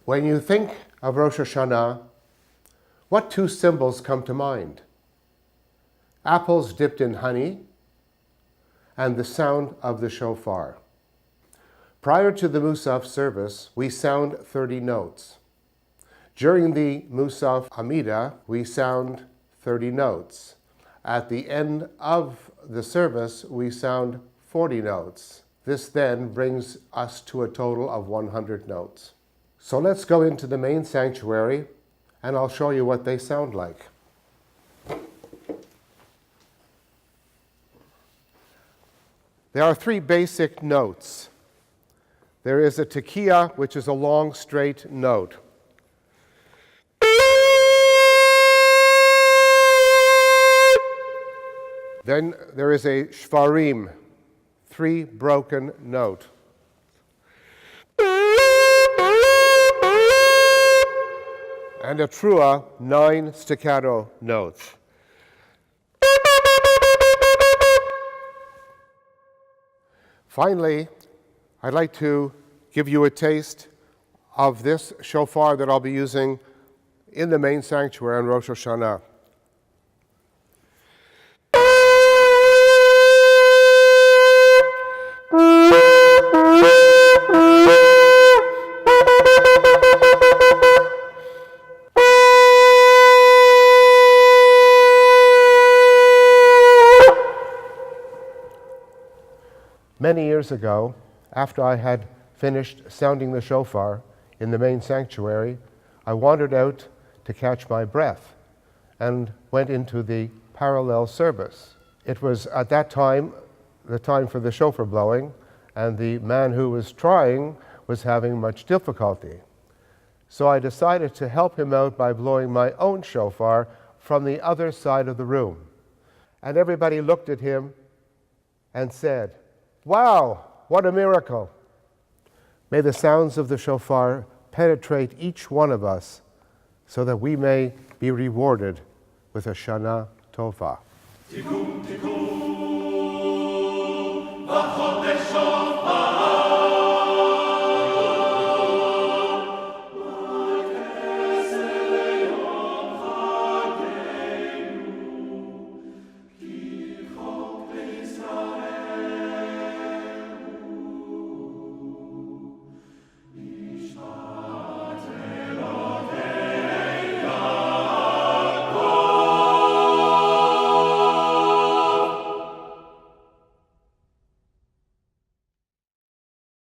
When you think of Rosh Hashanah, what two symbols come to mind? Apples dipped in honey and the sound of the shofar. Prior to the Musaf service, we sound 30 notes. During the Musaf Amidah, we sound 30 notes. At the end of the service, we sound 40 notes. This then brings us to a total of 100 notes. So let's go into the main sanctuary and I'll show you what they sound like. There are three basic notes. There is a tekiah, which is a long, straight note. Then there is a shvarim, three broken note. And a trua, 9 staccato notes. Finally, I'd like to give you a taste of this shofar that I'll be using in the main sanctuary on Rosh Hashanah. Many years ago, after I had finished sounding the shofar in the main sanctuary, I wandered out to catch my breath and went into the parallel service. It was at that time, the time for the shofar blowing, and the man who was trying was having much difficulty. So I decided to help him out by blowing my own shofar from the other side of the room. And everybody looked at him and said, "Wow, what a miracle." May the sounds of the shofar penetrate each one of us so that we may be rewarded with a Shana Tova.